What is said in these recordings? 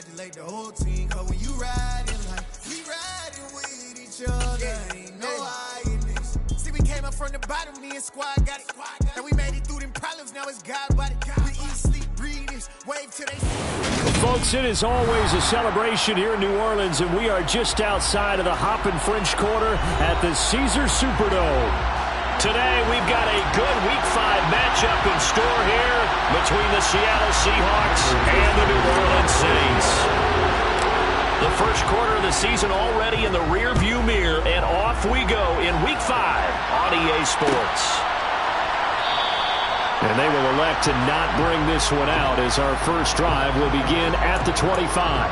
congratulate the whole team. Cause when you riding like we riding with each other, ain't no hiding this. See, we came up from the bottom, me and squad got it. And we made it through them problems, now it's God body. We eat, sleep, breathe this, wave till they Folks, it is always a celebration here in New Orleans, and we are just outside of the Hoppin' French Quarter at the Caesars Superdome. Today, we've got a good Week 5 matchup in store here between the Seattle Seahawks and the New Orleans Saints. The first quarter of the season already in the rearview mirror, and off we go in Week 5 on EA Sports. And they will elect to not bring this one out as our first drive will begin at the 25.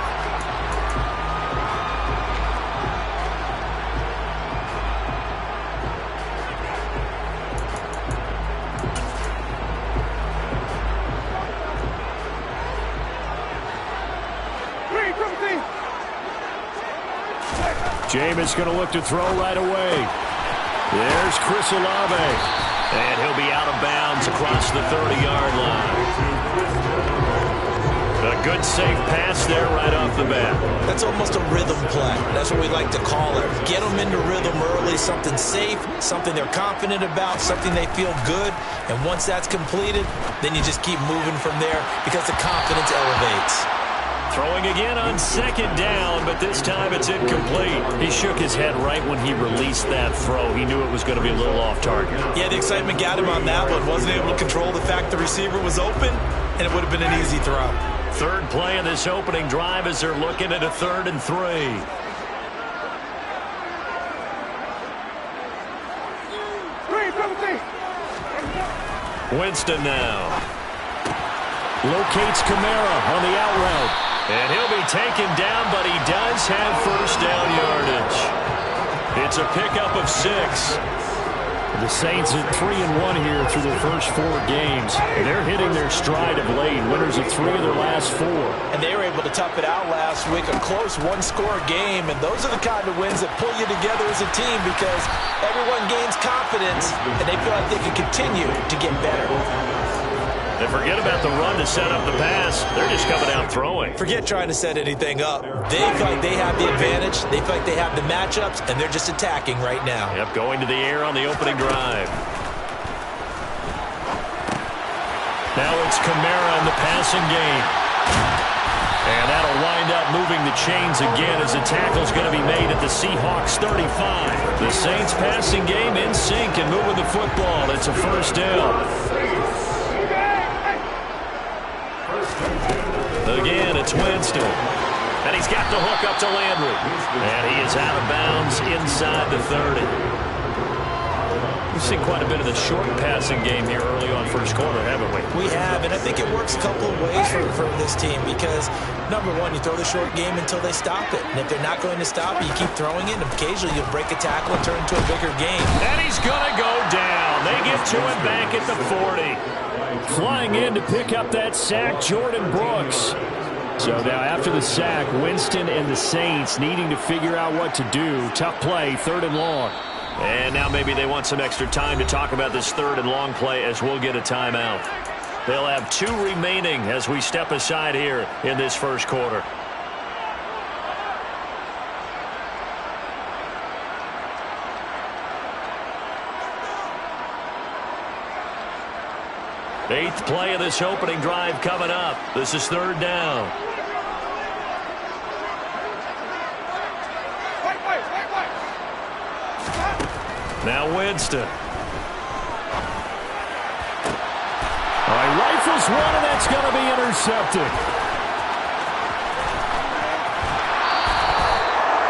Jameis going to look to throw right away. There's Chris Olave. And he'll be out of bounds across the 30-yard line. A good safe pass there right off the bat. That's almost a rhythm play. That's what we like to call it. Get them into rhythm early, something safe, something they're confident about, something they feel good. And once that's completed, then you just keep moving from there because the confidence elevates. Throwing again on second down, but this time it's incomplete. He shook his head right when he released that throw. He knew it was going to be a little off target. Yeah, the excitement got him on that one. Wasn't able to control the fact the receiver was open, and it would have been an easy throw. Third play of this opening drive as they're looking at a 3rd and 3. Winston now. Locates Kamara on the out route. And he'll be taken down, but he does have first down yardage. It's a pickup of 6. The Saints at 3-1 here through their first 4 games. They're hitting their stride of late. Winners of 3 of their last 4. And they were able to tough it out last week. A close one-score game. And those are the kind of wins that pull you together as a team because everyone gains confidence and they feel like they can continue to get better. And forget about the run to set up the pass. They're just coming out throwing. Forget trying to set anything up. They feel like they have the advantage. They feel like they have the matchups, and they're just attacking right now. Yep, going to the air on the opening drive. Now it's Kamara in the passing game. And that'll wind up moving the chains again as the tackle's going to be made at the Seahawks 35. The Saints passing game in sync and moving the football. It's a first down. Again, it's Winston. And he's got the hook up to Landry. And he is out of bounds inside the 30. We've seen quite a bit of the short passing game here early on first quarter, haven't we? We have, and I think it works a couple of ways for this team because, number one, you throw the short game until they stop it. And if they're not going to stop it, you keep throwing it, and occasionally you'll break a tackle and turn it into a bigger game. And he's going to go down. They get to him back at the 40. Flying in to pick up that sack, Jordan Brooks. So now after the sack, Winston and the Saints needing to figure out what to do. Tough play, 3rd and long. And now maybe they want some extra time to talk about this 3rd and long play as we'll get a timeout. They'll have 2 remaining as we step aside here in this first quarter. Eighth play of this opening drive coming up. This is 3rd down. Now Winston. All right, rifles one, and that's going to be intercepted.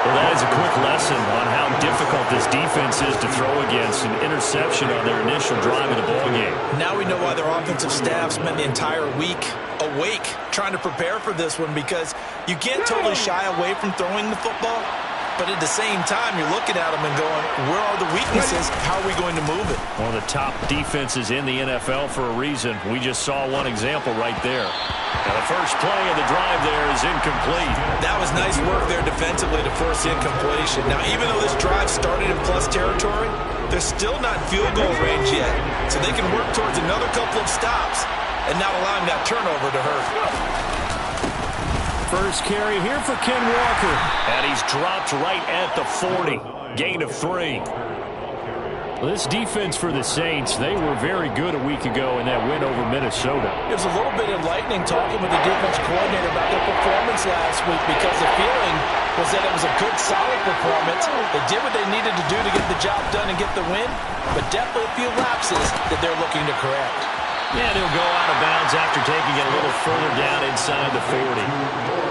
Well, that is a quick lesson on how difficult this defense is to throw against. An interception on their initial drive of the ballgame. Now we know why their offensive staff spent the entire week awake trying to prepare for this one because you can't totally shy away from throwing the football. But at the same time, you're looking at them and going, where are the weaknesses? How are we going to move it? One of the top defenses in the NFL for a reason. We just saw one example right there. Now the first play of the drive there is incomplete. That was nice work there defensively to force incompletion. Now, even though this drive started in plus territory, they're still not in field goal range yet. So they can work towards another couple of stops and not allowing that turnover to hurt. first carry here for Ken Walker. And he's dropped right at the 40. Gain of 3. Well, this defense for the Saints, they were very good a week ago in that win over Minnesota. It was a little bit enlightening talking with the defense coordinator about their performance last week because the feeling was that it was a good, solid performance. They did what they needed to do to get the job done and get the win, but definitely a few lapses that they're looking to correct. And he'll go out of bounds after taking it a little further down inside the 40.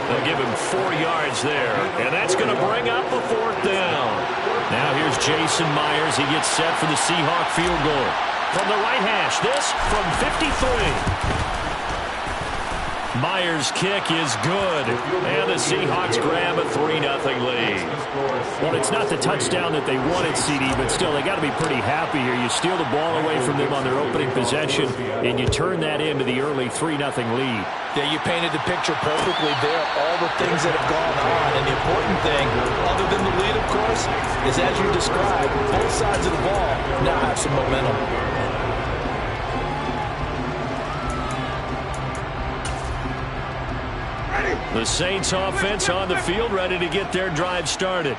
They'll give him 4 yards there, and that's going to bring up a 4th down. Now here's Jason Myers. He gets set for the Seahawk field goal. From the right hash, this from 53. Myers' kick is good, and the Seahawks grab a 3-0 lead. Well, it's not the touchdown that they wanted, CD, but still, they got to be pretty happy here. You steal the ball away from them on their opening possession, and you turn that into the early 3-0 lead. Yeah, you painted the picture perfectly there, all the things that have gone on. And the important thing, other than the lead, of course, is as you described, both sides of the ball now have some momentum. The Saints offense on the field, ready to get their drive started.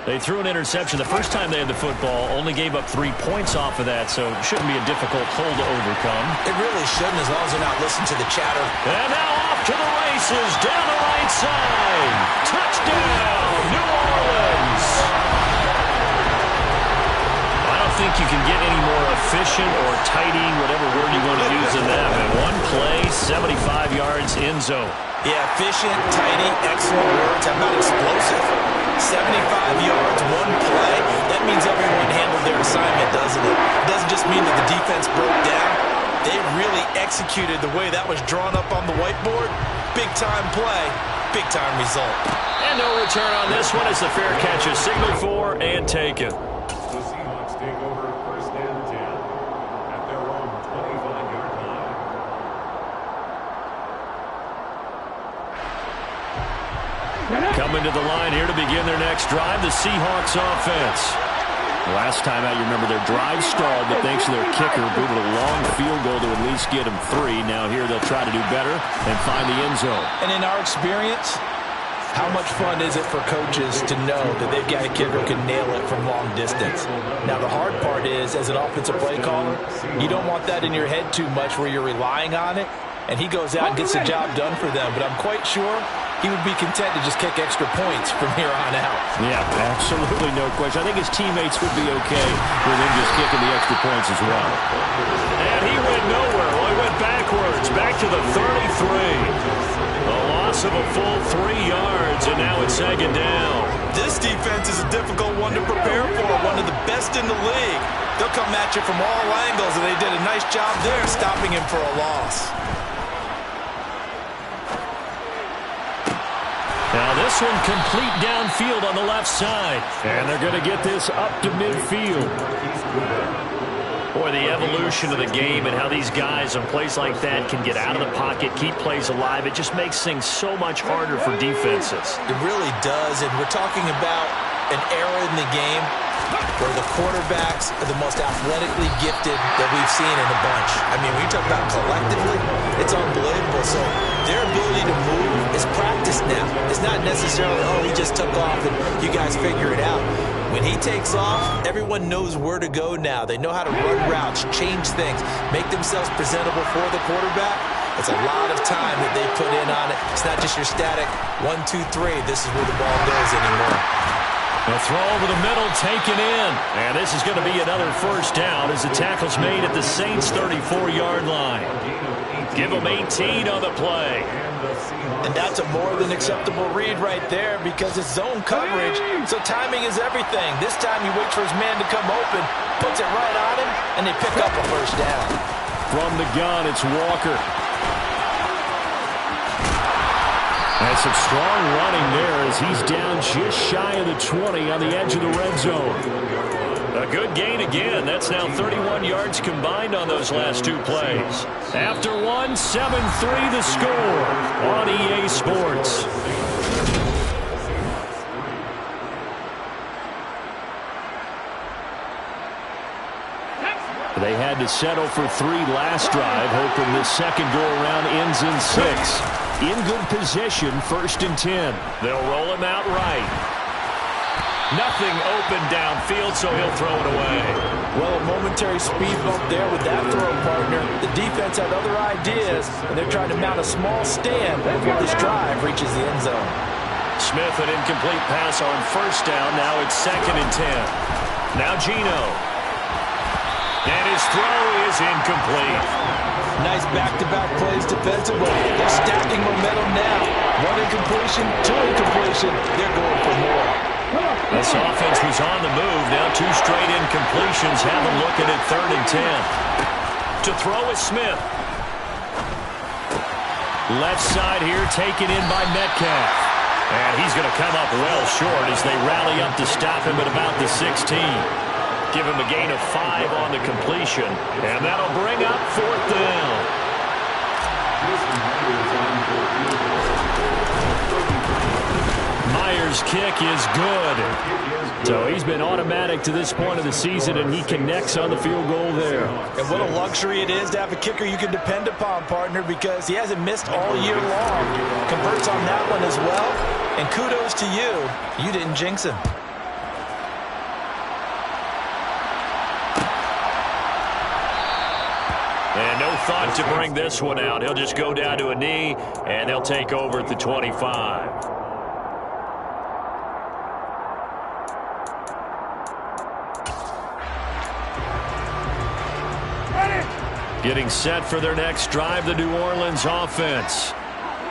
They threw an interception the first time they had the football, only gave up 3 points off of that, so it shouldn't be a difficult hole to overcome. It really shouldn't, as long as they're not listening to the chatter. And now off to the races, down the right side. Touchdown, New Orleans! I don't think you can get any more efficient or tidy, whatever word you want to use in that. In one play, 75 yards in zone. Yeah, efficient, tidy, excellent words. How about explosive? 75 yards, one play. That means everyone handled their assignment, doesn't it? It doesn't just mean that the defense broke down. They really executed the way that was drawn up on the whiteboard. Big-time play, big-time result. And no return on this one as the fair catch is signaled for and taken. The Seahawks take over 1st and 10 at their own 25-yard line. Coming to the line here to begin their next drive, the Seahawks offense. Last time out, you remember their drive stalled, but thanks to their kicker, booted a long field goal to at least get them 3. Now here they'll try to do better and find the end zone. And in our experience, how much fun is it for coaches to know that they've got a kicker who can nail it from long distance? Now, the hard part is, as an offensive play caller, you don't want that in your head too much where you're relying on it, and he goes out and gets the job done for them. But I'm quite sure he would be content to just kick extra points from here on out. Yeah, absolutely no question. I think his teammates would be okay with him just kicking the extra points as well. And he went nowhere. Well, he went backwards, back to the 33. A loss of a full 3 yards, and now it's 2nd down. This defense is a difficult one to prepare for, one of the best in the league. They'll come at you from all angles, and they did a nice job there stopping him for a loss. Now this one complete downfield on the left side. And they're going to get this up to midfield. Boy, the evolution of the game and how these guys in plays like that can get out of the pocket, keep plays alive, it just makes things so much harder for defenses. It really does, and we're talking about an era in the game where the quarterbacks are the most athletically gifted that we've seen in a bunch. I mean, when you talk about collectively, it's unbelievable. So their ability to move is practiced now. It's not necessarily, oh, he just took off and you guys figure it out. When he takes off, everyone knows where to go now. They know how to run routes, change things, make themselves presentable for the quarterback. It's a lot of time that they put in on it. It's not just your static 1, 2, 3. This is where the ball goes anymore. A throw over the middle, taken in. And this is going to be another 1st down as the tackle's made at the Saints' 34-yard line. Give them 18 on the play. And that's a more than acceptable read right there because it's zone coverage, so timing is everything. This time he waits for his man to come open, puts it right on him, and they pick up a 1st down. From the gun, it's Walker. And some strong running there as he's down just shy of the 20 on the edge of the red zone. A good gain again. That's now 31 yards combined on those last 2 plays. After one, 7-3 the score on EA Sports. They had to to settle for 3 last drive, hoping this second go-around ends in 6. In good position, 1st and 10. They'll roll him out right. Nothing open downfield, so he'll throw it away. Well, a momentary speed bump there with that throw partner. The defense had other ideas, and they're trying to mount a small stand before this drive reaches the end zone. Smith, an incomplete pass on 1st down. Now it's 2nd and 10. Now Geno. And his throw is incomplete. Nice back-to-back plays defensively. They're stacking momentum now. 1 incompletion, 2 incompletion. They're going for more. This offense was on the move. Now 2 straight incompletions. Have them looking at 3rd and 10. To throw is Smith. Left side here taken in by Metcalf. And he's going to come up well short as they rally up to stop him at about the 16. Give him a gain of 5 on the completion. And that'll bring up 4th down. Myers' kick is good. So he's been automatic to this point of the season, and he connects on the field goal there. And what a luxury it is to have a kicker you can depend upon, partner, because he hasn't missed all year long. Converts on that one as well. And kudos to you. You didn't jinx him. And no thought to bring this one out. He'll just go down to a knee, and they'll take over at the 25. Getting set for their next drive, the New Orleans offense.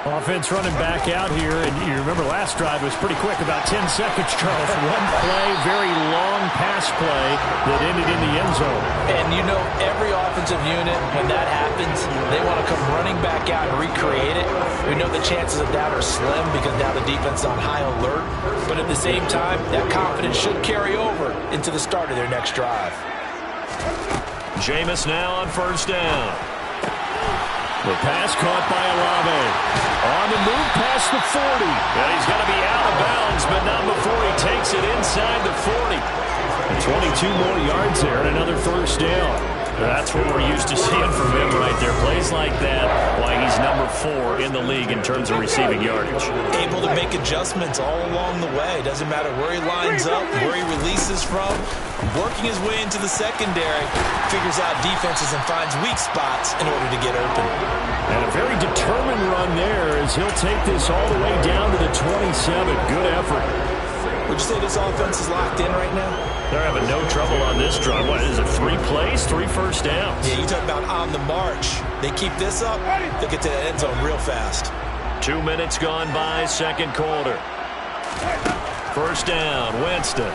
Offense running back out here, and you remember last drive was pretty quick, about 10 seconds, Charles. One play, very long pass play that ended in the end zone. And you know, every offensive unit, when that happens, they want to come running back out and recreate it. We know the chances of that are slim because now the defense is on high alert. But at the same time, that confidence should carry over into the start of their next drive. Jameis now on 1st down. The pass caught by Olave. On the move past the 40. And he's got to be out of bounds, but not before he takes it inside the 40. And 22 more yards there and another 1st down. That's what we're used to seeing from him right there. Plays like that, why he's number 4 in the league in terms of receiving yardage. Able to make adjustments all along the way. Doesn't matter where he lines up, where he releases from. Working his way into the secondary, figures out defenses and finds weak spots in order to get open. And a very determined run there as he'll take this all the way down to the 27. Good effort. Would you say this offense is locked in right now? They're having no trouble on this drive. What is it, 3 plays, 3 1st downs? Yeah, you talk about on the march. They keep this up, they'll get to the end zone real fast. 2 minutes gone by, 2nd quarter. 1st down, Winston.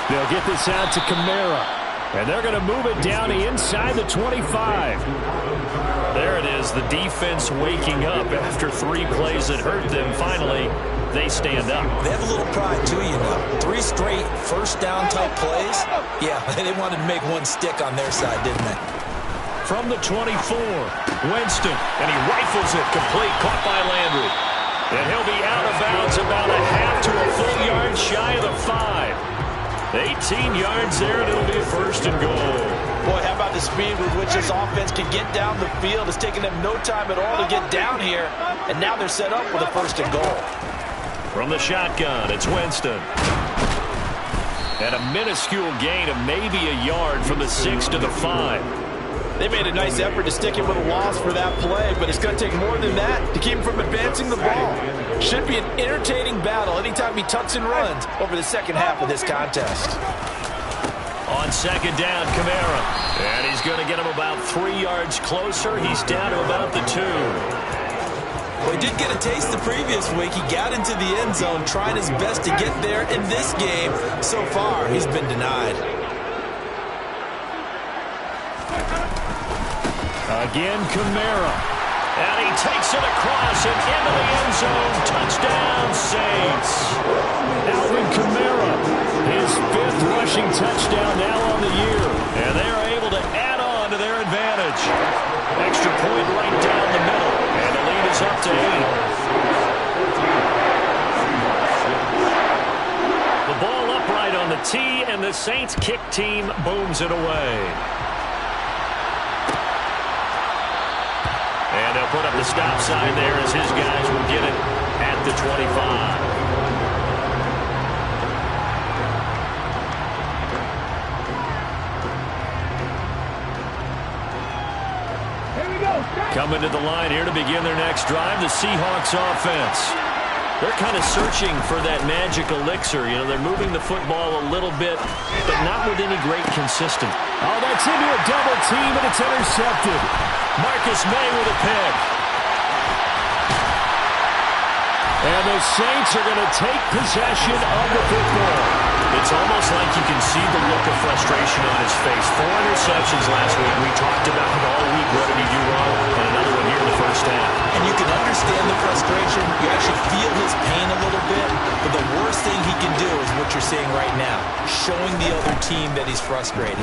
They'll get this out to Kamara. And they're going to move it down inside the 25. There it is, the defense waking up after 3 plays that hurt them. Finally, they stand up. They have a little pride, too, you know. 3 straight 1st down type plays. Yeah, they wanted to make one stick on their side, didn't they? From the 24, Winston, and he rifles it complete, caught by Landry. And he'll be out of bounds about a half to a full yard shy of the 5. 18 yards there, and it'll be a 1st and goal. Boy, how about the speed with which this offense can get down the field? It's taken them no time at all to get down here, and now they're set up with a 1st and goal. From the shotgun, it's Winston. And a minuscule gain of maybe a yard from the 6 to the 5. They made a nice effort to stick him with a loss for that play, but it's going to take more than that to keep him from advancing the ball. Should be an entertaining battle anytime he tucks and runs over the second half of this contest. On 2nd down, Kamara. And he's going to get him about 3 yards closer. He's down to about the 2. Well, he did get a taste the previous week. He got into the end zone trying his best to get there in this game. So far, he's been denied. Again, Kamara. And he takes it across and into the end zone. Touchdown, Saints. Alvin Kamara, his 5th rushing touchdown now on the year. And they are able to add on to their advantage. Extra point right down the middle. And the lead is up to 8. The ball upright on the tee, and and the Saints kick team booms it away. And they'll put up the stop sign there as his guys will get it at the 25. Coming to the line here to begin their next drive, the Seahawks offense. They're kind of searching for that magic elixir. You know, they're moving the football a little bit, but not with any great consistency. Oh, that's into a double team, and it's intercepted. Marcus May with a pick. And the Saints are going to take possession of the football. It's almost like you can see the look of frustration on his face. 4 interceptions last week. We talked about it all week. What did he do wrong? And another one here in the first half. And you can understand the frustration. You actually feel his pain a little bit. But the worst thing he can do is what you're seeing right now, showing the other team that he's frustrated.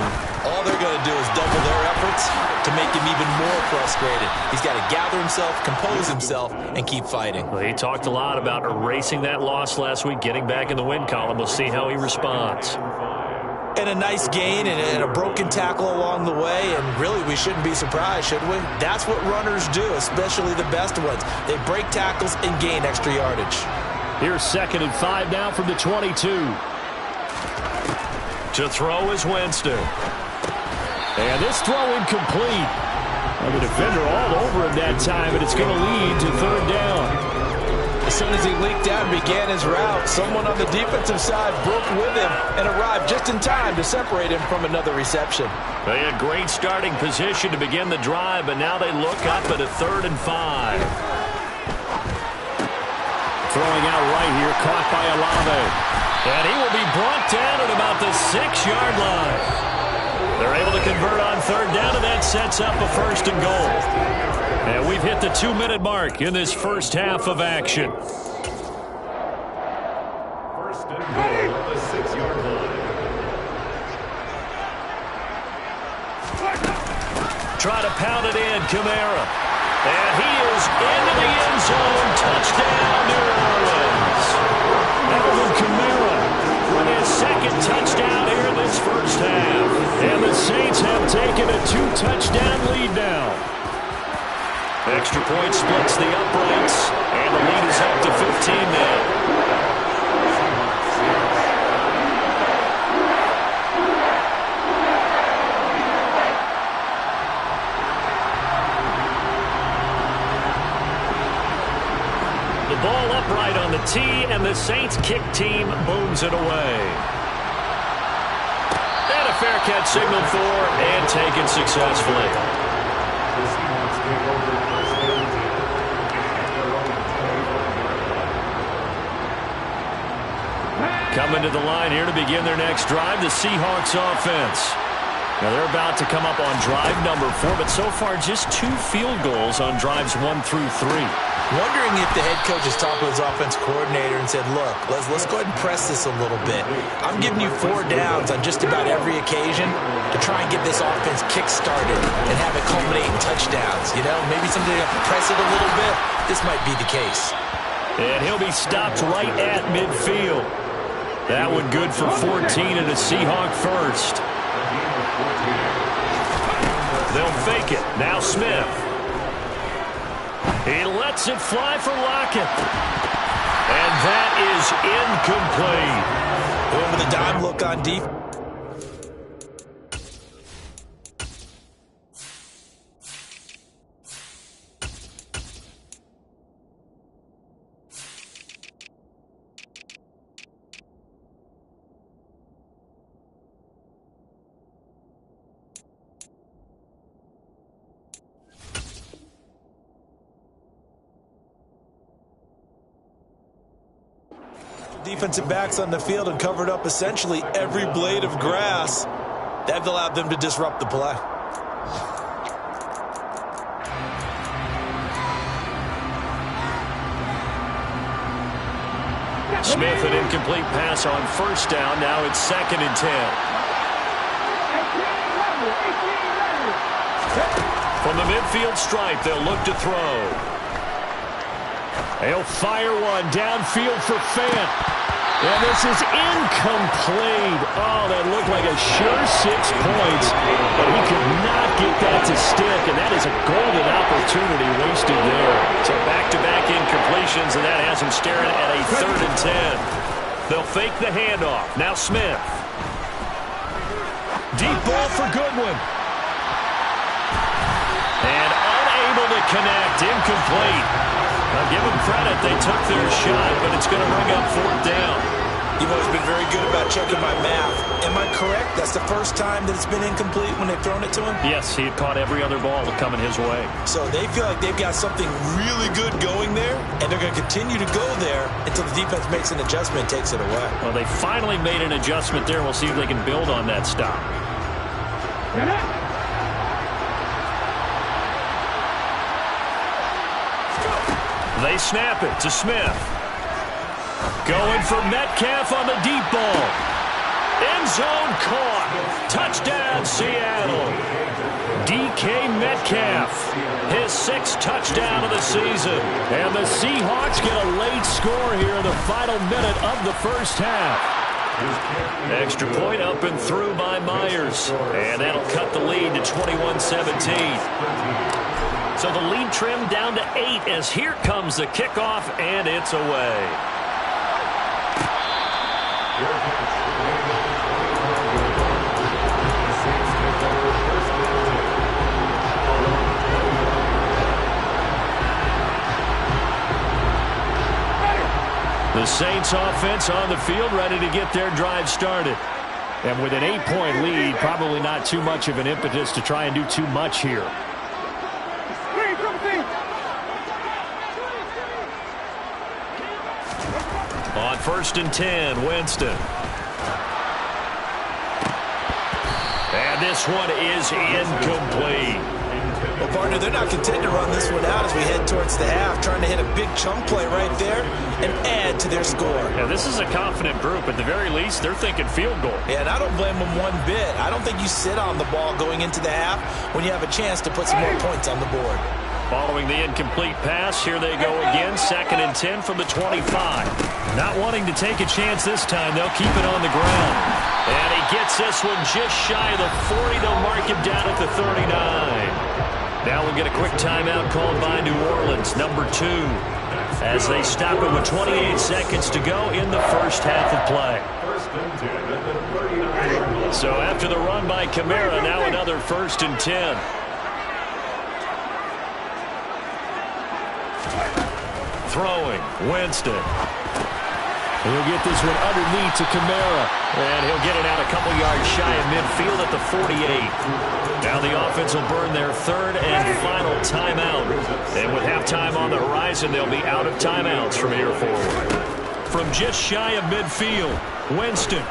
All they're going to do is double their efforts to make him even more frustrated. He's got to gather himself, compose himself, and keep fighting. Well, he talked a lot about erasing that loss last week, getting back in the win column. We'll see how he responds. And a nice gain and a broken tackle along the way, and really we shouldn't be surprised, should we? That's what runners do, especially the best ones. They break tackles and gain extra yardage. Here's 2nd and 5 now from the 22. To throw is Winston. And this throw incomplete. Well, the defender all over him that time, and it's going to lead to 3rd down. As soon as he leaked out and began his route, someone on the defensive side broke with him and arrived just in time to separate him from another reception. They had great starting position to begin the drive, but now they look up at a 3rd and 5. Throwing out right here, caught by Olave. And he will be brought down at about the 6-yard line. They're able to convert on 3rd down, and that sets up a 1st and goal. And we've hit the 2-minute mark in this first half of action. 1st and goal at the 6-yard line. Try to pound it in, Kamara. And he is into the end zone. Touchdown, New Orleans. Alvin Kamara with his 2nd touchdown here in this first half. And the Saints have taken a 2-touchdown lead now. Extra point splits the uprights, and the lead is up to 15 now. The ball upright on the tee, and the Saints kick team booms it away. And a fair catch signaled for and taken successfully. The Seahawks take over 1st and 10 at their own 25. Coming to the line here to begin their next drive, the Seahawks offense. Now they're about to come up on drive number 4, but so far just 2 field goals on drives 1 through 3. Wondering if the head coach has talked with his offense coordinator and said, look, let's go ahead and press this a little bit. I'm giving you 4 downs on just about every occasion to try and get this offense kick-started and have it culminate in touchdowns. You know, maybe somebody have to press it a little bit. This might be the case. And he'll be stopped right at midfield. That one good for 14 and a Seahawk first. They'll fake it. Now Smith. He lets it fly for Lockett. And that is incomplete. Going with a dime look on defense. Defensive backs on the field and covered up essentially every blade of grass. That allowed them to disrupt the play. Smith, an incomplete pass on 1st down. Now it's 2nd and 10. From the midfield stripe, they'll look to throw. They'll fire one downfield for Fant. And this is incomplete. Oh, that looked like a sure 6 points, but he could not get that to stick, and that is a golden opportunity wasted there. So back-to-back incompletions, and that has him staring at a 3rd and 10. They'll fake the handoff. Now Smith. Deep ball for Goodwin. And unable to connect. Incomplete. Now give them credit. They took their shot, but it's going to bring up 4th down. You've always been very good about checking my math. Am I correct? That's the first time that it's been incomplete when they've thrown it to him? Yes, he had caught every other ball coming his way. So they feel like they've got something really good going there, and they're going to continue to go there until the defense makes an adjustment and takes it away. Well, they finally made an adjustment there. We'll see if they can build on that stop. They snap it to Smith. Going for Metcalf on the deep ball. End zone caught. Touchdown, Seattle. DK Metcalf, his 6th touchdown of the season. And the Seahawks get a late score here in the final minute of the first half. Extra point up and through by Myers. And that'll cut the lead to 21-17. So the lead trimmed down to 8 as here comes the kickoff, and it's away. The Saints offense on the field, ready to get their drive started. And with an 8-point lead, probably not too much of an impetus to try and do too much here. On 1st and 10, Winston. And this one is incomplete. Well, partner, they're not content to run this one out as we head towards the half, trying to hit a big chunk play right there and add to their score. Yeah, this is a confident group. At the very least, they're thinking field goal. Yeah, and I don't blame them one bit. I don't think you sit on the ball going into the half when you have a chance to put some more points on the board. Following the incomplete pass, here they go again, 2nd and 10 from the 25. Not wanting to take a chance this time, they'll keep it on the ground. And he gets this one just shy of the 40. They'll mark him down at the 39. Now we'll get a quick timeout called by New Orleans, number 2, as they stop it with 28 seconds to go in the first half of play. So after the run by Kamara, now another 1st and 10. Throwing, Winston. He'll get this one underneath to Kamara. And he'll get it out a couple yards shy of midfield at the 48. Now the offense will burn their 3rd and final timeout. And with halftime on the horizon, they'll be out of timeouts from here forward. From just shy of midfield, Winston.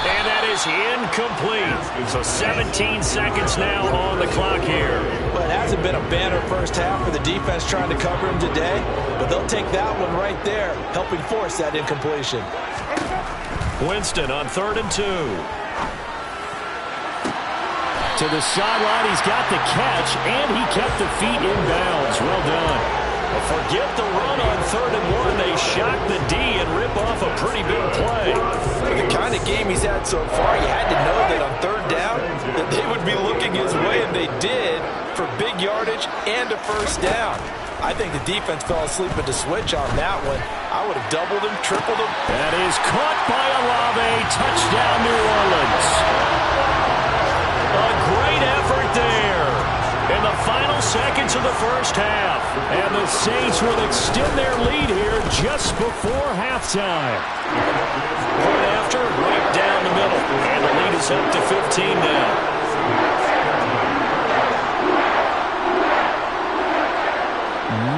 And that is incomplete. So 17 seconds now on the clock here. Well, it hasn't been a banner first half for the defense trying to cover him today, but they'll take that one right there, helping force that incompletion. Winston on 3rd and 2. To the sideline, he's got the catch, and he kept the feet in bounds. Well done. Forget the run on 3rd and 1. They shock the D and rip off a pretty big play. For the kind of game he's had so far, you had to know that on 3rd down that they would be looking his way, and they did, for big yardage and a 1st down. I think the defense fell asleep at the switch on that one. I would have doubled him, tripled him. That is caught by Olave. Touchdown, New Orleans. A great effort there in the final seconds of the first half. And the Saints will extend their lead here just before halftime. Right after, right down the middle. And the lead is up to 15 now.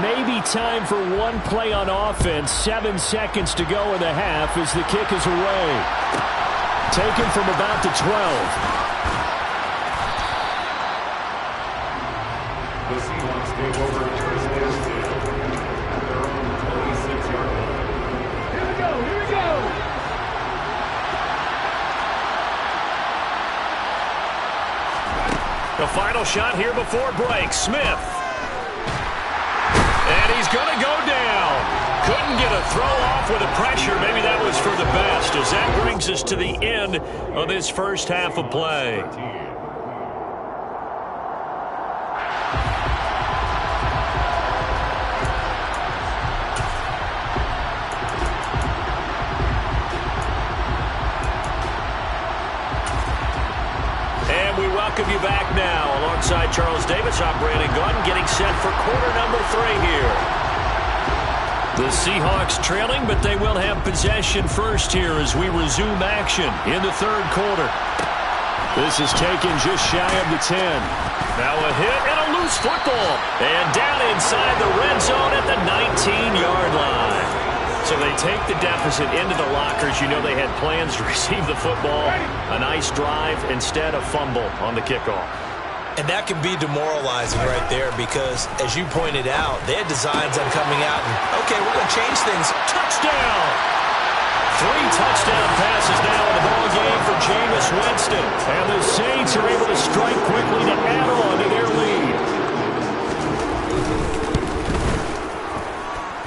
Maybe time for one play on offense. 7 seconds to go in the half as the kick is away. Taken from about the 12. The Seahawks take over first and 10 at their own 26-yard line. Here we go, here we go. The final shot here before break. Smith. And he's going to go down. Couldn't get a throw off with a brings us to the end of this first half of play. And we welcome you back now. Alongside Charles Davis, I'm Brandon Gaudin, getting set for quarter number 3 here. The Seahawks trailing, but they will have possession first here as we resume action in the third quarter. This is taken just shy of the 10. Now a hit and a loose football. And down inside the red zone at the 19-yard line. So they take the deficit into the lockers. You know they had plans to receive the football. A nice drive, instead a fumble on the kickoff. And that can be demoralizing right there because, as you pointed out, they had designs on coming out and, okay, we're going to change things. Touchdown! 3 touchdown passes now in the ball game for Jameis Winston. And the Saints are able to strike quickly to add on to their lead.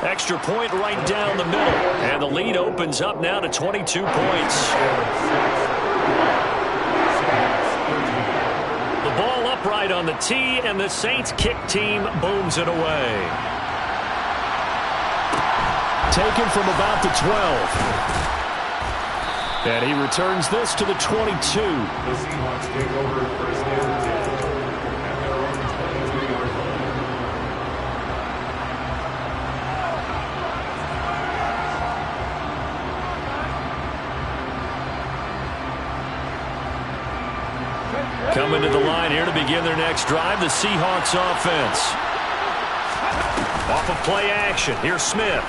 Extra point right down the middle. And the lead opens up now to 22 points. The ball upright on the tee, and the Saints kick team booms it away. Taken from about the 12. And he returns this to the 22. The Seahawks take over first down 10 at their own 23-yard line. Coming to the line here to begin their next drive, the Seahawks offense. Off of play action, here's Smith.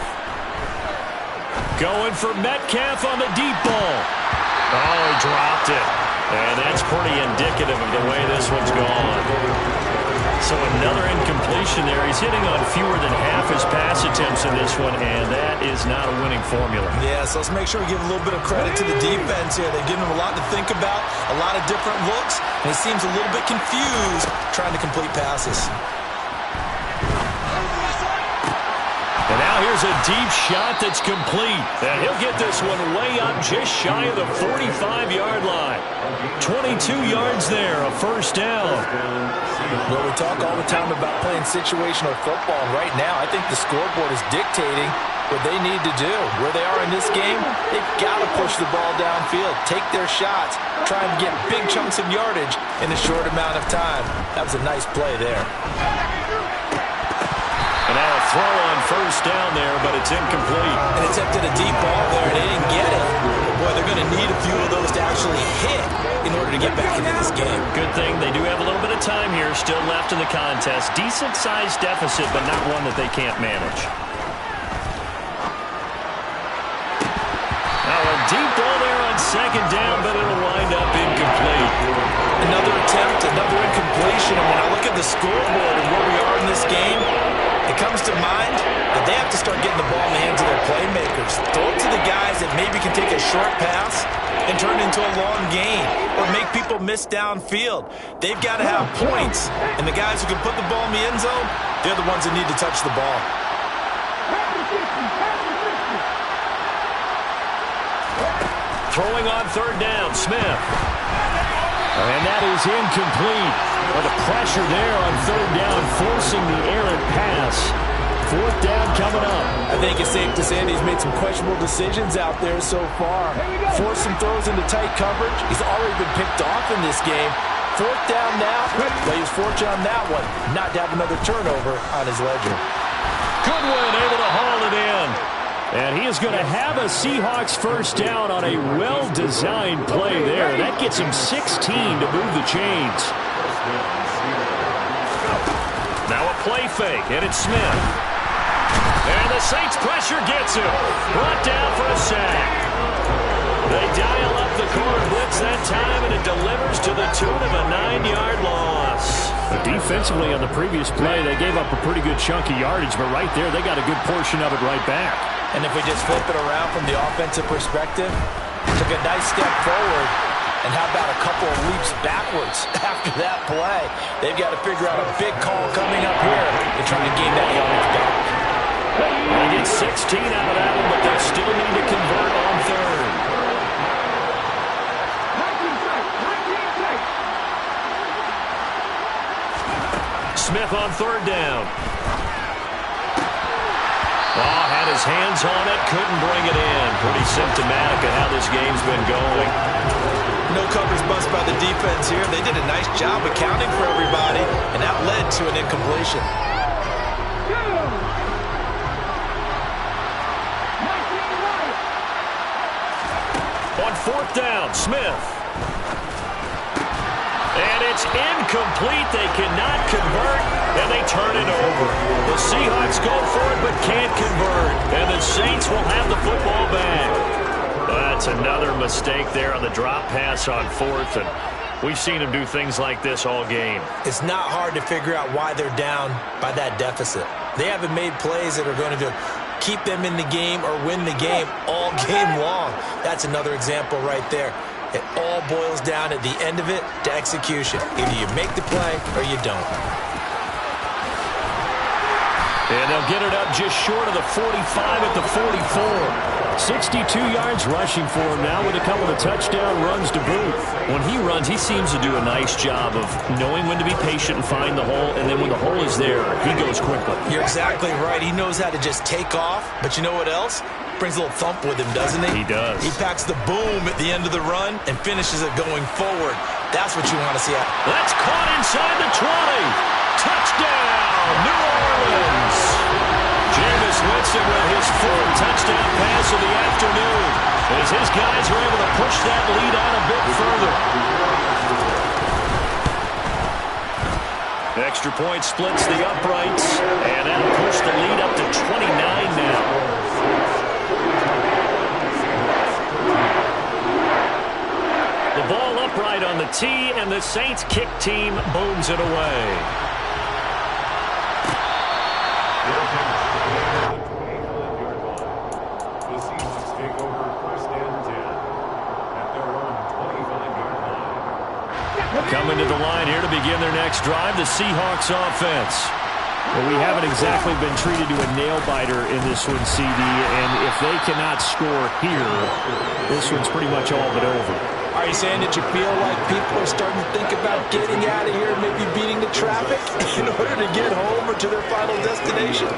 Going for Metcalf on the deep ball. Oh, he dropped it. And that's pretty indicative of the way this one's gone. So another incompletion there. He's hitting on fewer than half his pass attempts in this one, and that is not a winning formula. Yeah, so let's make sure we give a little bit of credit to the defense here. They've given him a lot to think about, a lot of different looks, and he seems a little bit confused trying to complete passes. And now here's a deep shot that's complete. And he'll get this one way up just shy of the 45-yard line. 22 yards there, a first down. Well, we talk all the time about playing situational football, and right now I think the scoreboard is dictating what they need to do. Where they are in this game, they've got to push the ball downfield, take their shots, try and get big chunks of yardage in a short amount of time. That was a nice play there. And now a throw on first down there, but it's incomplete. And attempted a deep ball there, and they didn't get it. Boy, they're going to need a few of those to actually hit in order to get back into this game. Good thing they do have a little bit of time here still left in the contest. Decent-sized deficit, but not one that they can't manage. Now a deep ball there on second down, but it'll wind up incomplete. Another attempt, another incompletion. And when I look at the scoreboard and where we are in this game, it comes to mind that they have to start getting the ball in the hands of their playmakers. Throw it to the guys that maybe can take a short pass and turn it into a long gain or make people miss downfield. They've got to have points, and the guys who can put the ball in the end zone, they're the ones that need to touch the ball. Throwing on third down, Smith. And that is incomplete. Well, the pressure there on third down, forcing the errant pass. Fourth down coming up. I think it's safe to say that he's made some questionable decisions out there so far. Forced some throws into tight coverage. He's already been picked off in this game. Fourth down now. But he was fortunate on that one, not to have another turnover on his ledger. Goodwin able to haul it in. And he is going to have a Seahawks first down on a well-designed play there. That gets him 16 to move the chains. Now a play fake, and it's Smith. And the Saints pressure gets him. Brought down for a sack. They dial up the corner blitz that time, and it delivers to the tune of a 9-yard loss. But defensively on the previous play, they gave up a pretty good chunk of yardage, but right there, they got a good portion of it right back. And if we just flip it around from the offensive perspective, took a nice step forward, and how about a couple of leaps backwards after that play? They've got to figure out a big call coming up here to try to gain that yardage back. They get 16 out of that one, but they'll still need to convert on third. Smith on third down. Oh, had his hands on it, couldn't bring it in. Pretty symptomatic of how this game's been going. No coverage bust by the defense here. They did a nice job accounting for everybody, and that led to an incompletion. On fourth down, Smith. And it's incomplete. They cannot convert, and they turn it over. The Seahawks go for it but can't convert, and the Saints will have the football back. That's another mistake there on the drop pass on fourth, and we've seen them do things like this all game. It's not hard to figure out why they're down by that deficit. They haven't made plays that are going to keep them in the game or win the game all game long. That's another example right there. It all boils down at the end of it to execution. Either you make the play or you don't. And they'll get it up just short of the 45 at the 44. 62 yards rushing for him now with a couple of touchdown runs to boot. When he runs, he seems to do a nice job of knowing when to be patient and find the hole, and then when the hole is there, he goes quickly. You're exactly right. He knows how to just take off, but you know what else? Brings a little thump with him, doesn't he? He does. He packs the boom at the end of the run and finishes it going forward. That's what you want to see happen. That's caught inside the 20. Touchdown, New Orleans. Jameis Winston with his fourth touchdown pass of the afternoon, as his guys are able to push that lead out a bit further. Extra point splits the uprights, and that'll push the lead up to 29 now. The ball upright on the tee, and the Saints kick team booms it away. Coming to the line here to begin their next drive, the Seahawks offense. Well, we haven't exactly been treated to a nail-biter in this one, CD, and if they cannot score here, this one's pretty much all but over. Are you saying that you feel like people are starting to think about getting out of here, maybe beating the traffic in order to get home or to their final destination?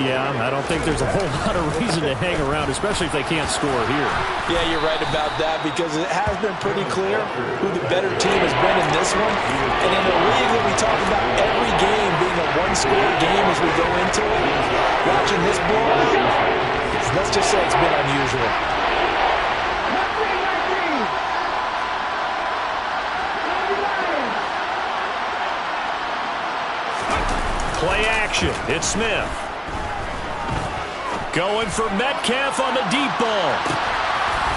Yeah, I don't think there's a whole lot of reason to hang around, especially if they can't score here. Yeah, you're right about that, because it has been pretty clear who the better team has been in this one. And in a league that we talk about every game being a one-score game as we go into it, watching this blowout, let's just say it's been unusual. Play action. It's Smith. Going for Metcalf on the deep ball.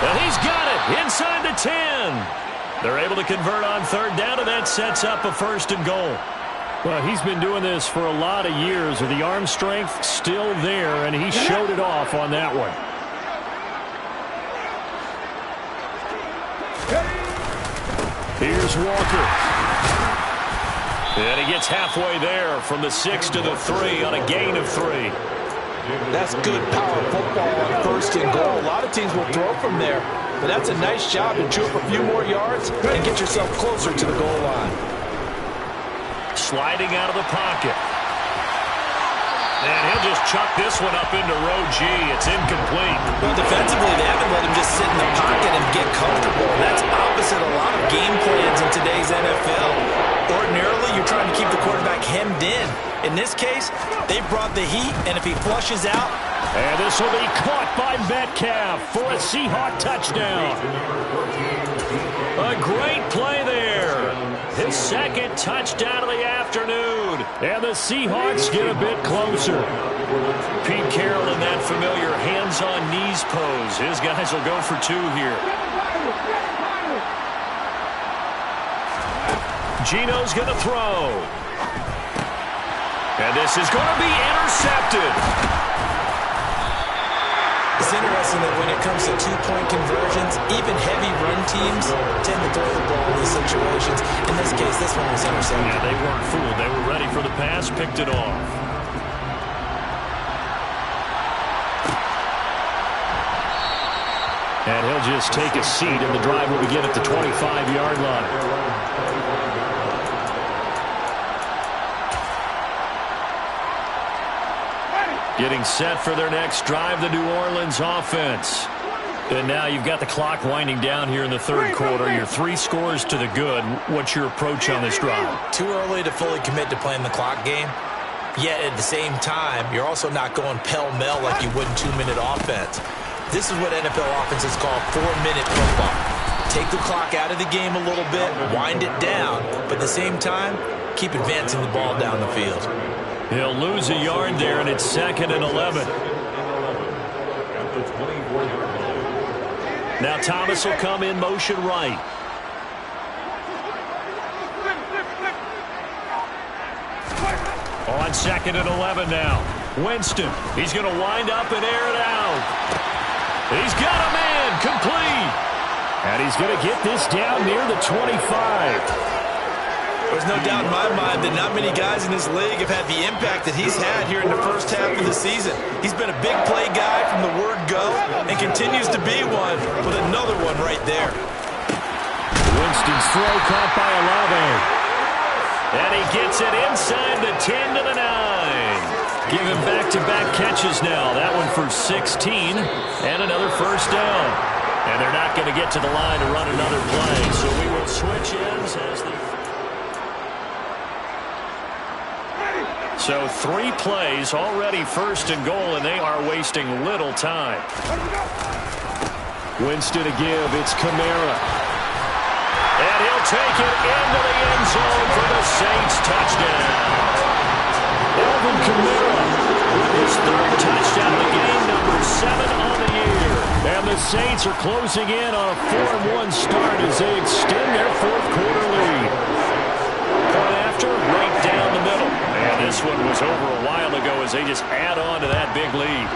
And he's got it inside the 10. They're able to convert on third down, and that sets up a first and goal. Well, he's been doing this for a lot of years. The arm strength still there, and he showed it off on that one. Here's Walker. And he gets halfway there from the 6 to the 3 on a gain of 3. That's good power football on first and goal. A lot of teams will throw from there, but that's a nice job to chew up a few more yards and get yourself closer to the goal line. Sliding out of the pocket. And he'll just chuck this one up into row G. It's incomplete. Well, defensively, they haven't let him just sit in the pocket and get comfortable. That's opposite a lot of game plans in today's NFL. Ordinarily, you're trying to keep the quarterback hemmed in. In this case, they brought the heat, and if he flushes out... And this will be caught by Metcalf for a Seahawk touchdown. A great play there. His second touchdown of the afternoon. And the Seahawks get a bit closer. Pete Carroll in that familiar hands-on-knees pose. His guys will go for 2 here. Gino's going to throw. And this is going to be intercepted. It's interesting that when it comes to two-point conversions, even heavy run teams tend to throw the ball in these situations. In this case, this one was intercepted. Yeah, they weren't fooled. They were ready for the pass, picked it off. And he'll just take a seat, and the drive will begin at the 25-yard line. Getting set for their next drive, the New Orleans offense. And now you've got the clock winding down here in the third quarter. You're 3 scores to the good. What's your approach on this drive? Too early to fully commit to playing the clock game. Yet at the same time, you're also not going pell-mell like you would in 2-minute offense. This is what NFL offenses call 4-minute football. Take the clock out of the game a little bit, wind it down, but at the same time, keep advancing the ball down the field. He'll lose a yard there, and it's 2nd and 11. At the 24-yard line. Now Thomas will come in motion right. On 2nd and 11 now. Winston, he's going to wind up and air it out. He's got a man, complete. And he's going to get this down near the 25. There's no doubt in my mind that not many guys in this league have had the impact that he's had here in the first half of the season. He's been a big play guy from the word go and continues to be one with another one right there. Winston's throw caught by Olave. And he gets it inside the 10 to the 9. Give him back-to-back catches now. That one for 16 and another first down. And they're not going to get to the line to run another play. So we will switch ends as the... So 3 plays already first and goal, and they are wasting little time. Winston to give. It's Kamara. And he'll take it into the end zone for the Saints touchdown. Alvin Kamara with his 3rd touchdown of the game, number 7 on the year. And the Saints are closing in on a 4-1 start as they extend their 4th quarter lead. Point after, right down the middle. And this one was over a while ago as they just add on to that big lead.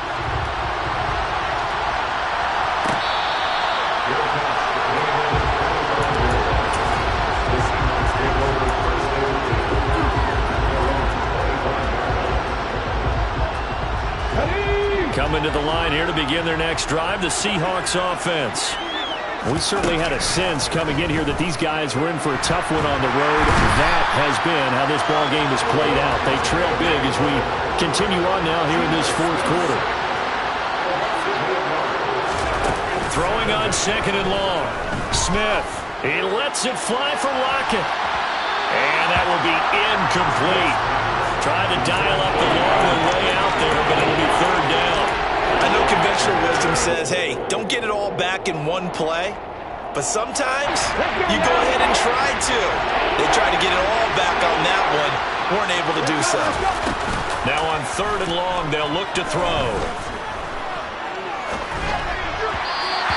Coming to the line here to begin their next drive, the Seahawks offense. We certainly had a sense coming in here that these guys were in for a tough one on the road. That has been how this ball game has played out. They trail big as we continue on now here in this 4th quarter. Throwing on 2nd and long. Smith, he lets it fly for Lockett. And that will be incomplete. Trying to dial up the long one way out there, but it'll be 3rd down. I know conventional wisdom says, hey, don't get it all back in one play. But sometimes you go ahead and try to. They tried to get it all back on that one. Weren't able to do so. Now on 3rd and long, they'll look to throw.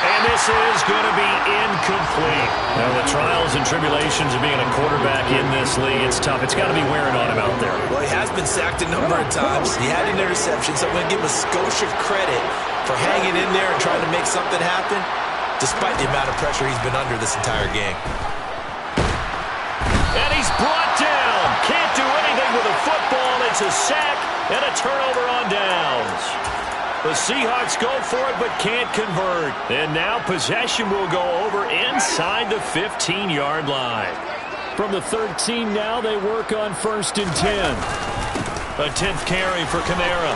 And this is going to be incomplete. Now, the trials and tribulations of being a quarterback in this league, it's tough. It's got to be wearing on him out there. Well, he has been sacked a number of times. He had an interception, so I'm going to give Scotia credit for hanging in there and trying to make something happen, despite the amount of pressure he's been under this entire game. And he's brought down. Can't do anything with a football. It's a sack and a turnover on downs. The Seahawks go for it but can't convert. And now possession will go over inside the 15-yard line. From the 13 now, they work on 1st and 10. A 10th carry for Kamara.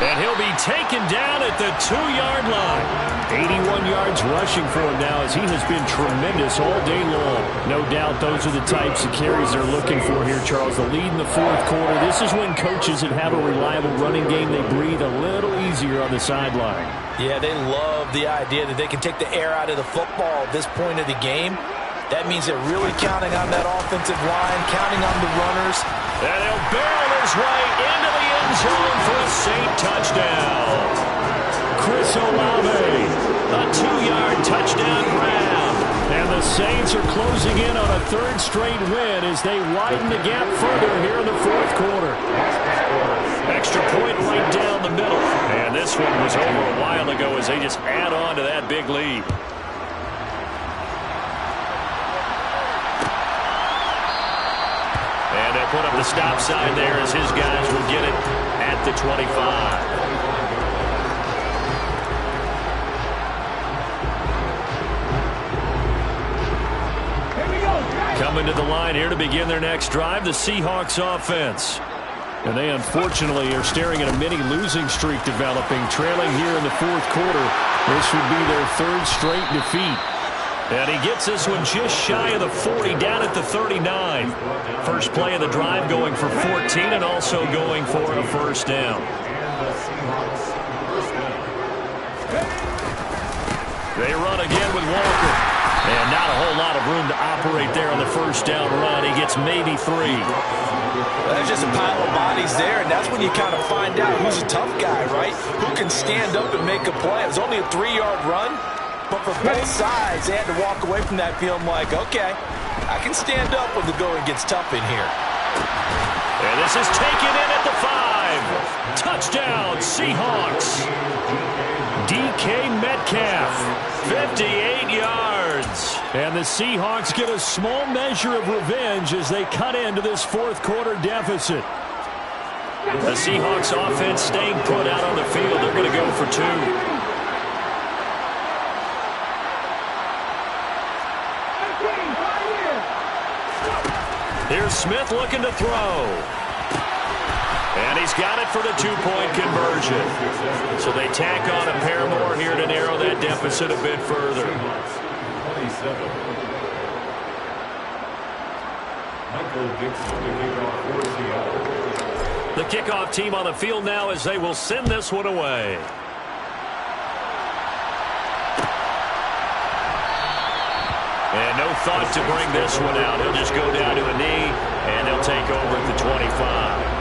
And he'll be taken down at the 2-yard line. 81 yards rushing for him now as he has been tremendous all day long. No doubt those are the types of carries they're looking for here, Charles. The lead in the 4th quarter. This is when coaches that have a reliable running game, they breathe a little easier on the sideline. Yeah, they love the idea that they can take the air out of the football at this point of the game. That means they're really counting on that offensive line, counting on the runners. And he'll barrel his way into the end zone for a Saint touchdown. Chris Olave, a 2-yard touchdown grab. And the Saints are closing in on a 3rd straight win as they widen the gap further here in the 4th quarter. Extra point right down the middle. And this one was over a while ago as they just add on to that big lead. And they'll put up the stop sign there as his guys will get it at the 25. Coming to the line here to begin their next drive, the Seahawks offense. And they unfortunately are staring at a mini losing streak developing, trailing here in the fourth quarter. This would be their third straight defeat. And he gets this one just shy of the 40, down at the 39. First play of the drive going for 14 and also going for a first down. They run again with Walker. And not a whole lot of room to operate there on the first down run. He gets maybe 3. There's just a pile of bodies there, and that's when you kind of find out who's a tough guy, right? Who can stand up and make a play. It was only a 3-yard run. But for both sides, they had to walk away from that feeling like, okay, I can stand up when the going gets tough in here. And this is taken in at the 5. Touchdown, Seahawks. DK Metcalf, 58 yards. And the Seahawks get a small measure of revenge as they cut into this fourth quarter deficit. The Seahawks offense staying put out on the field. They're going to go for 2. Here's Smith looking to throw. And he's got it for the 2-point conversion. So they tack on a pair more here to narrow that deficit a bit further. 27. Michael Dixon, the kickoff team on the field now as they will send this one away. And no thought to bring this one out. He'll just go down to a knee, and they'll take over at the 25.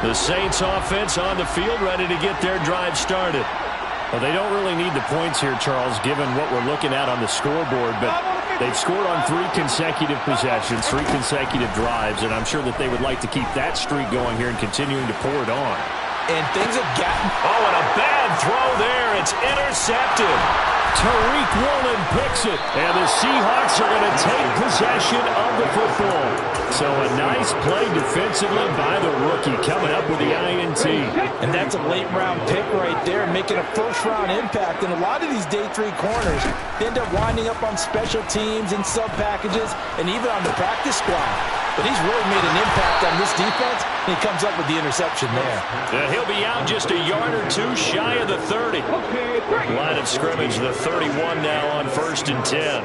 The Saints offense on the field, ready to get their drive started. Well, they don't really need the points here, Charles, given what we're looking at on the scoreboard, but they've scored on 3 consecutive possessions, 3 consecutive drives, and I'm sure that they would like to keep that streak going here and continuing to pour it on. And things have gotten... Oh, and a bad throw there. It's intercepted. Tariq Woolen picks it, and the Seahawks are going to take possession of the football. So a nice play defensively by the rookie, coming up with the INT. And that's a late-round pick right there, making a first-round impact. And a lot of these day 3 corners end up winding up on special teams and sub-packages and even on the practice squad. But he's really made an impact on this defense, and he comes up with the interception there. He'll be out just a yard or 2 shy of the 30. Line of scrimmage, the 31 now on 1st and 10.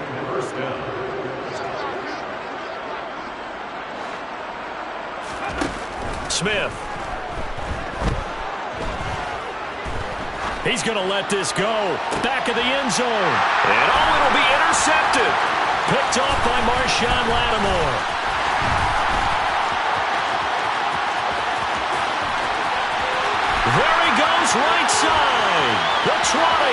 Smith. He's going to let this go. Back of the end zone. And it'll be intercepted. Picked off by Marshawn Lattimore. There he goes, right side. The try.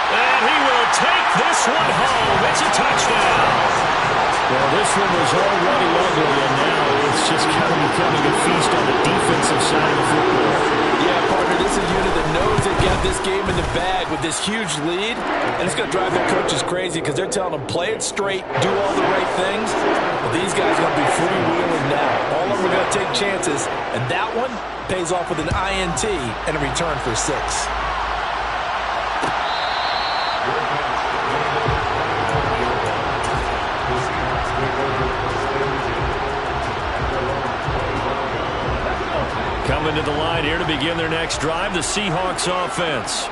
And he will take this one home. It's a touchdown. Well, this one was already ugly, and now it's just kind of becoming a feast on the defensive side of the football. Yeah, partner, this is a unit that knows they've got this game in the bag with this huge lead, and it's going to drive their coaches crazy because they're telling them, play it straight, do all the right things. But these guys are going to be freewheeling now. All of them are going to take chances, and that one pays off with an INT and a return for 6. Coming to the line here to begin their next drive, the Seahawks offense.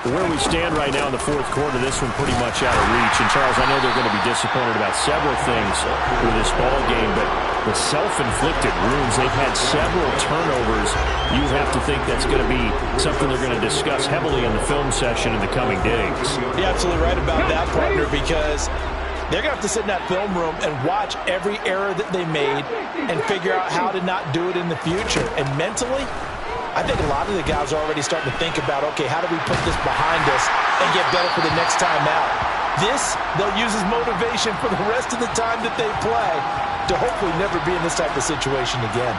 Where we stand right now in the fourth quarter, this one pretty much out of reach. And, Charles, I know they're going to be disappointed about several things with this ball game, but the self-inflicted wounds, they've had several turnovers. You have to think that's going to be something they're going to discuss heavily in the film session in the coming days. You're absolutely right about that, partner, because they're going to have to sit in that film room and watch every error that they made and figure out how to not do it in the future. And mentally, I think a lot of the guys are already starting to think about, okay, how do we put this behind us and get better for the next time out? This, they'll use as motivation for the rest of the time that they play to hopefully never be in this type of situation again.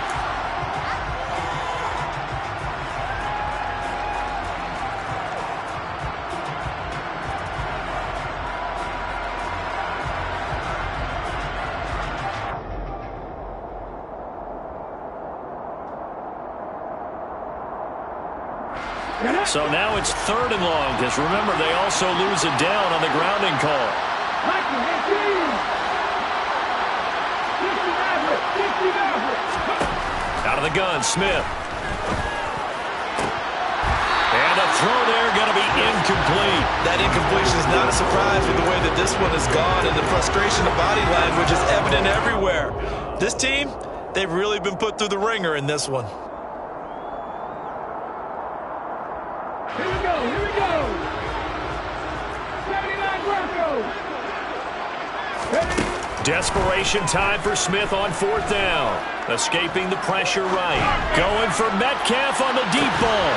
So now it's 3rd and long, because remember, they also lose a down on the grounding call. Out of the gun, Smith. And a throw there going to be incomplete. That incompletion is not a surprise with the way that this one has gone, and the frustration of body language is evident everywhere. This team, they've really been put through the ringer in this one. Here we go, here we go. 79 Bronco. Desperation time for Smith on 4th down. Escaping the pressure right. Going for Metcalf on the deep ball.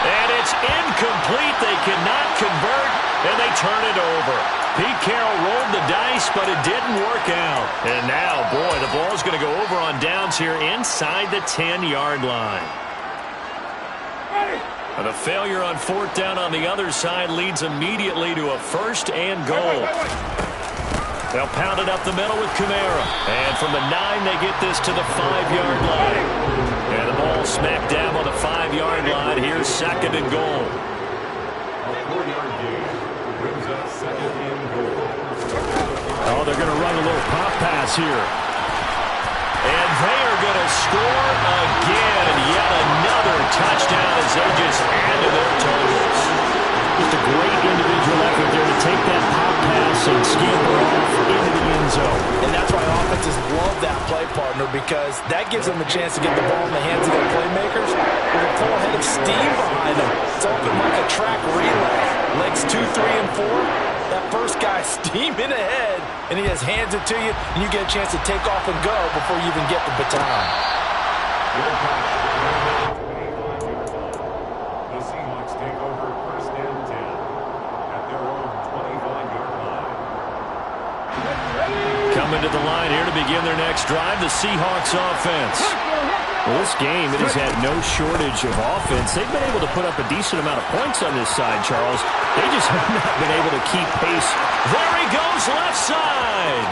And it's incomplete. They cannot convert, and they turn it over. Pete Carroll rolled the dice, but it didn't work out. And now, boy, the ball's going to go over on downs here inside the 10-yard line. And a failure on 4th down on the other side leads immediately to a 1st and goal. They'll pound it up the middle with Kamara. And from the 9, they get this to the 5-yard line. And the ball smacked down on the 5-yard line. Here's 2nd and goal. A 4-yard gain brings up 2nd and goal. Oh, they're going to run a little pop pass here. And they are going to score again. Yet another touchdown as they just add to their totals. Just a great individual effort there to take that pop pass and scamper off into the end zone. And that's why offenses love that play, partner, because that gives them a chance to get the ball in the hands of their playmakers with a full head of steam behind them. It's open like a track relay. Legs 2, 3, and 4. That first guy steaming ahead, and he just hands it to you, and you get a chance to take off and go before you even get the baton. The Seahawks take over 1st and 10 at their own 25-yard line. Coming to the line here to begin their next drive, the Seahawks offense. Well, this game, it has had no shortage of offense. They've been able to put up a decent amount of points on this side, Charles. They just have not been able to keep pace. There he goes, left side.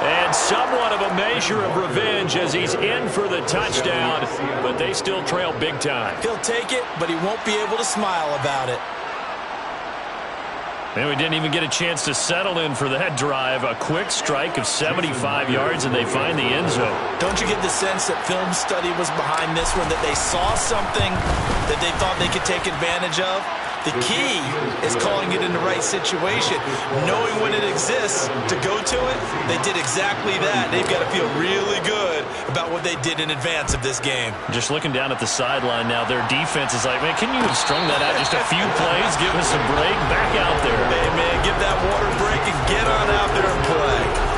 And somewhat of a measure of revenge as he's in for the touchdown, but they still trail big time. He'll take it, but he won't be able to smile about it. And we didn't even get a chance to settle in for that drive. A quick strike of 75 yards, and they find the end zone. Don't you get the sense that film study was behind this one, that they saw something that they thought they could take advantage of? The key is calling it in the right situation. Knowing when it exists to go to it, they did exactly that. They've got to feel really good about what they did in advance of this game. Just looking down at the sideline now, their defense is like, man, can you have strung that out just a few plays? Give us a break. Back out there. Hey, man, give that water break and get on out there and play.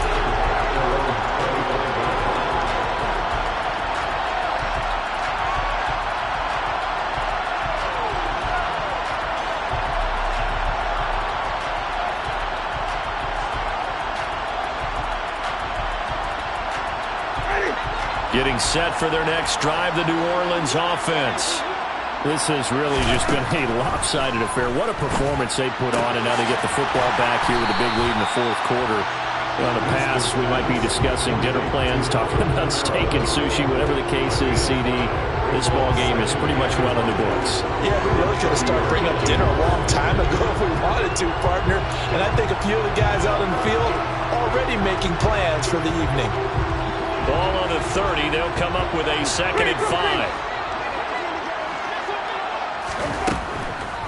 Getting set for their next drive, the New Orleans offense. This has really just been a lopsided affair. What a performance they put on, and now they get the football back here with a big lead in the 4th quarter. On the pass, we might be discussing dinner plans, talking about steak and sushi, whatever the case is, CD. This ball game is pretty much well in the books. Yeah, we really could have started bringing up dinner a long time ago if we wanted to, partner. And I think a few of the guys out in the field already making plans for the evening. Ball on the 30. They'll come up with a 2nd and 5.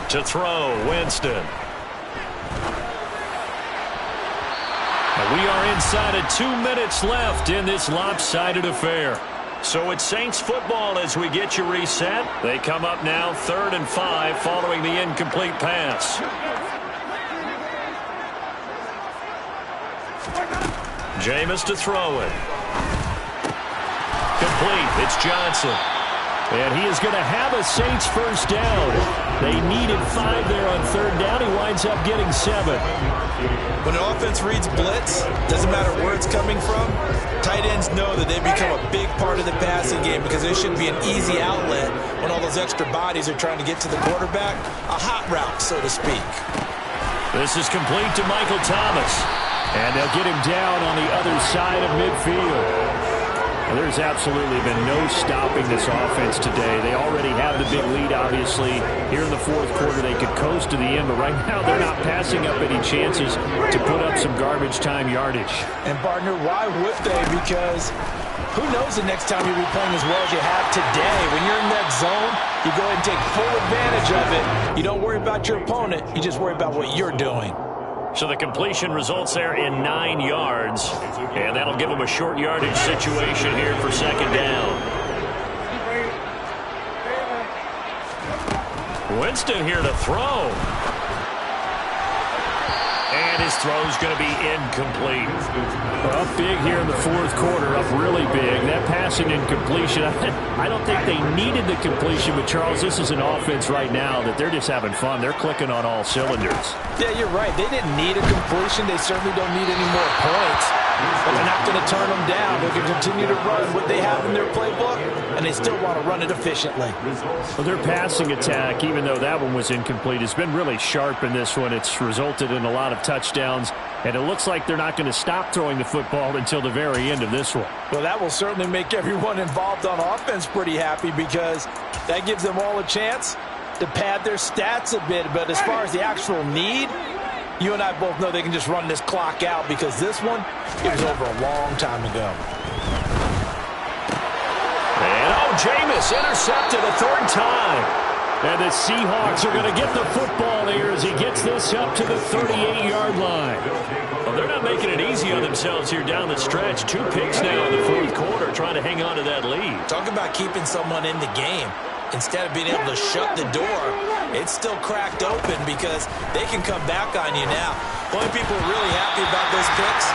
To throw, Winston. And we are inside of 2 minutes left in this lopsided affair. So it's Saints football as we get you reset. They come up now 3rd and 5 following the incomplete pass. Jameis to throw it. Complete. It's Johnson. And he is going to have a Saints first down. They needed 5 there on 3rd down. He winds up getting 7. When an offense reads blitz, doesn't matter where it's coming from, tight ends know that they become a big part of the passing game because there should be an easy outlet when all those extra bodies are trying to get to the quarterback. A hot route, so to speak. This is complete to Michael Thomas. And they'll get him down on the other side of midfield. There's absolutely been no stopping this offense today. They already have the big lead, obviously. Here in the fourth quarter, they could coast to the end, but right now they're not passing up any chances to put up some garbage time yardage. And, partner, why would they? Because who knows the next time you'll be playing as well as you have today. When you're in that zone, you go ahead and take full advantage of it. You don't worry about your opponent. You just worry about what you're doing. So the completion results there in 9 yards, and that'll give them a short yardage situation here for second down. Winston here to throw. And his throw's going to be incomplete. Up big here in the fourth quarter, up really big. That passing incompletion, I don't think they needed the completion, but Charles, this is an offense right now that they're just having fun. They're clicking on all cylinders. Yeah, you're right. They didn't need a completion. They certainly don't need any more points. But they're not going to turn them down. They can continue to run what they have in their playbook, and they still want to run it efficiently. Well, their passing attack, even though that one was incomplete, has been really sharp in this one. It's resulted in a lot of touchdowns, and it looks like they're not going to stop throwing the football until the very end of this one. Well, that will certainly make everyone involved on offense pretty happy because that gives them all a chance to pad their stats a bit. But as far as the actual need, you and I both know they can just run this clock out because this one, it was over a long time ago. And Jameis intercepted a third time. And the Seahawks are going to get the football here as he gets this up to the 38-yard line. Well, they're not making it easy on themselves here down the stretch. 2 picks now in the fourth quarter trying to hang on to that lead. Talk about keeping someone in the game. Instead of being able to shut the door, it's still cracked open because they can come back on you now. The only people really happy about those picks,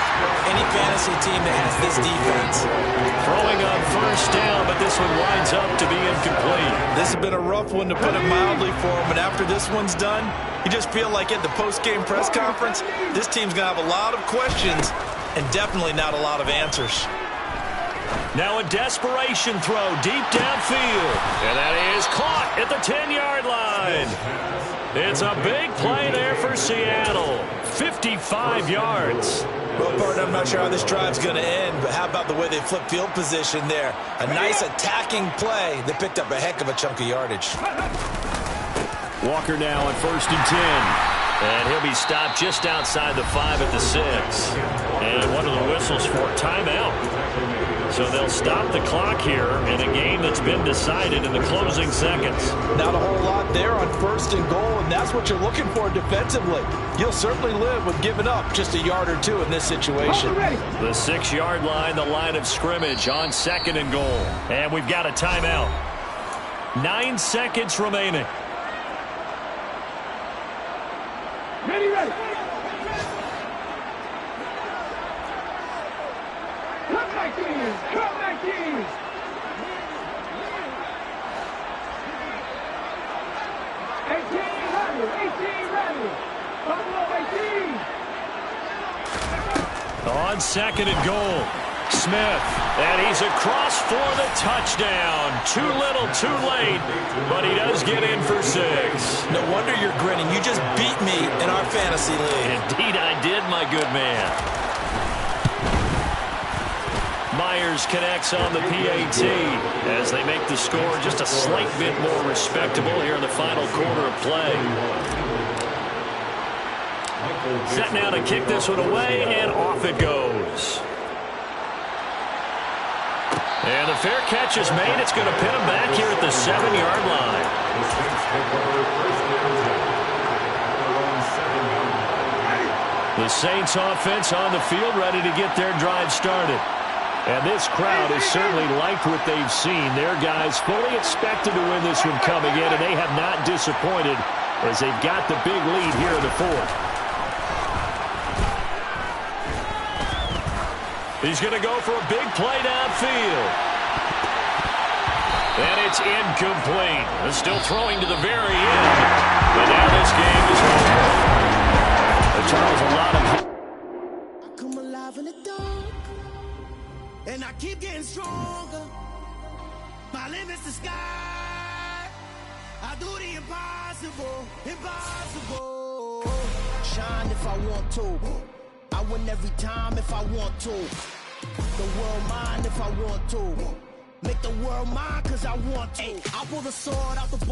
any fantasy team that has this defense. Throwing on first down, but this one winds up to be incomplete. This has been a rough one to put it mildly for them, and after this one's done, you just feel like at the post-game press conference, this team's going to have a lot of questions and definitely not a lot of answers. Now a desperation throw deep downfield. And that is caught at the 10-yard line. It's a big play there for Seattle. 55 yards. Well, partner, I'm not sure how this drive's going to end, but how about the way they flip field position there? A nice attacking play. They picked up a heck of a chunk of yardage. Walker now on 1st and 10. And he'll be stopped just outside the 5 at the 6. And one of the whistles for timeout. So they'll stop the clock here in a game that's been decided in the closing seconds. Not a whole lot there on 1st and goal, and that's what you're looking for defensively. You'll certainly live with giving up just a yard or two in this situation. The 6-yard line, the line of scrimmage on 2nd and goal. And we've got a timeout. 9 seconds remaining. Ready. Come back in. 18 ready. Buffalo 18. On 2nd and goal. Smith, and he's across for the touchdown. Too little, too late, but he does get in for 6. No wonder you're grinning. You just beat me in our fantasy league. Indeed I did, my good man. Myers connects on the PAT as they make the score just a slight bit more respectable here in the final quarter of play. Set now to kick this one away, and off it goes. And the fair catch is made. It's going to pin him back here at the 7-yard line. The Saints offense on the field ready to get their drive started. And this crowd has certainly liked what they've seen. Their guys fully expected to win this one coming in, and they have not disappointed as they've got the big lead here in the fourth. He's going to go for a big play downfield. And it's incomplete. They're still throwing to the very end. But now this game is over. Charles, a lot of... I come alive in the dark, and I keep getting stronger. My limit's the sky. I do the impossible, impossible. Shine if I want to. I win every time if I want to. the world mine if I want to. Make the world mine cause I want to. I'll pull the sword out the ball.